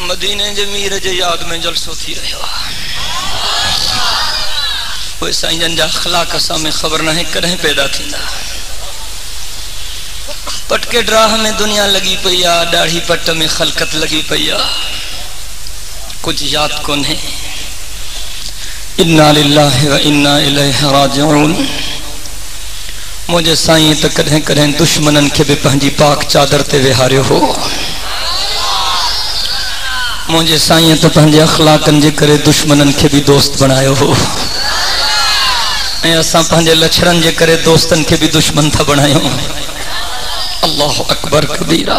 مدینے جے میر جے یاد میں جلسو تھی رہے ہوا وہ سائیں جن جا اخلاق اسا میں خبر نہ ہے کریں پیدا تھی نا پٹکے ڈراہ میں دنیا لگی پیا داڑھی پٹ میں خلقت لگی پیا کچھ یاد کون ہے انا للہ و انا الیہ راجعون مجھے سائیں تو کدیں کدیں دشمنن کے بھی پہنجی پاک چادر تے وہارے ہو مجھے سائیں تو پہنجے اخلاقن جے کرے دشمنن کے بھی دوست بنائے ہو ایسا پہنجے لچھرن جے کرے دوستن کے بھی دشمن تھا بنائے ہو اللہ اکبر کبیرہ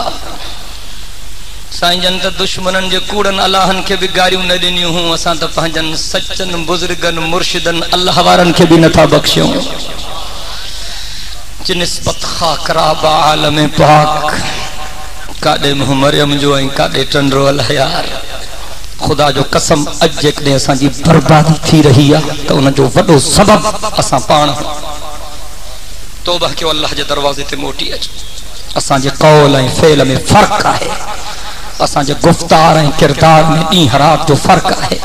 سائیں جن تا دشمنن جے کوڑن اللہن کے بھی گاریوں نہ دینی ہوں اساں تا پہنجن سچن بزرگن مرشدن اللہ وارن کے بھی نتا بخشیوں جنسبت خاک رابع عالم پاک کاڑے مریم جو ہیں کاڑے ٹنڈرو الہیار خدا جو قسم اجیک نے اساں جی بربادی تھی رہی ہے تو انہاں جو وڈو سبب اساں پان توبہ کیوں اللہ جے دروازے تے موٹی اچ اساں جے قول ہیں فعل میں فرق ہے اساں جے گفتار ہیں کردار میں دین رات جو فرق ہے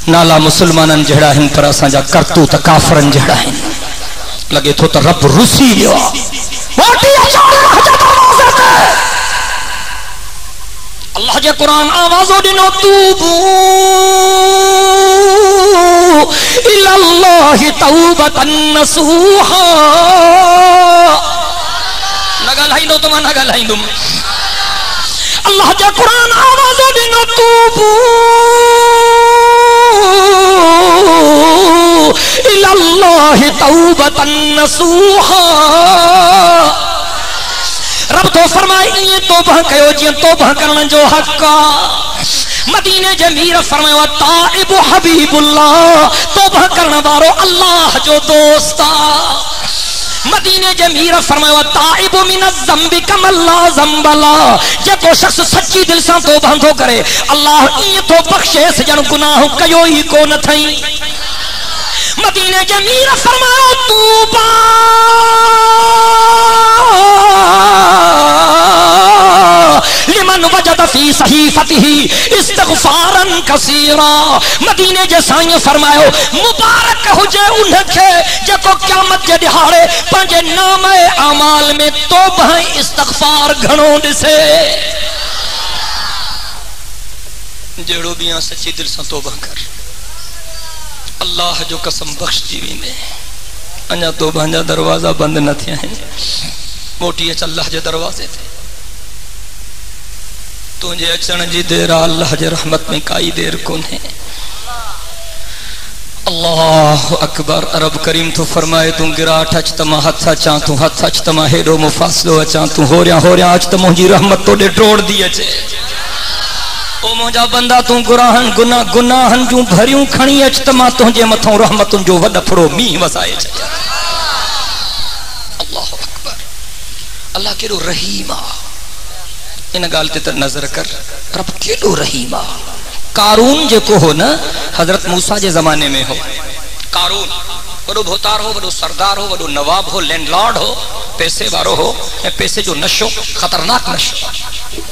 نالا مسلمانن جہڑا ہیں پر اساں جا کرتوت کافرن جہڑا ہیں لگے تو رب رسی لیا موٹی اللہ جے قرآن آوازو دنو توبو الاللہ توبتا نصوحا نگا لائیں دو تمہاں نگا لائیں دو اللہ جے قرآن آوازو دنو توبو الاللہ توبتا نصوحا رب تو فرمائے یہ توبہ کہو جی توبہ کرنا جو حقا مدینے جمیر فرمائے وَتَائِبُ حبیب اللہ توبہ کرنا بارو اللہ جو دوستا مدینے جمیر فرمائے وَتَائِبُ مِنَ الزَّنْبِ كَمَنْ لَا ذَنْبَ لَهُ جے کو شخص سچی دل سے توبہ تو کرے اللہ یہ تو بخشے سے جن گناہ کیو ہی کو نہ تھیں مدینے جمیر فرمائے توبہ لمن وجد فی صحیفته استغفارا کثیرا مدینے جسائیں فرماؤ مبارک ہو جے انہیں کے جے کو قیامت جے دہاڑے پنجے نام اعمال میں توبہ استغفار گھنوں دسے جڑو بیاں سچی دل سے توبہ کر اللہ جو قسم بخش جیوی میں انجا توبہ انجا دروازہ بند نہ تھے ہیں موٹی اچھ اللہ جے دروازے تھے تجھے اچھن جی دیرہ اللہ جے رحمت میں کائی دیر کون ہے اللہ اکبر عرب کریم تو فرمائے تم گراٹ اچتما ہتھا چاہ تو ہتھا اچتما ہیڈو مفاصلو اچاں تو ہو رہا اچتما جی رحمت تو دے ٹوڑ دی اچھے او مجھا بندہ تو گناہن جو بھریوں کھنی اچتما تو جے متھوں رحمت جو وڈا پھڑو می وسائے چاہیے اللہ اکبر اللہ کیڑو رحیمہ ان گالتے تر نظر کر رب کیڑو رحیمہ قارون جے کو ہو نا حضرت موسیٰ جے زمانے میں ہو قارون بڑو بھوتار ہو بڑو سردار ہو بڑو نواب ہو لینڈ لارڈ ہو پیسے بارو ہو پیسے جو نشو خطرناک نشو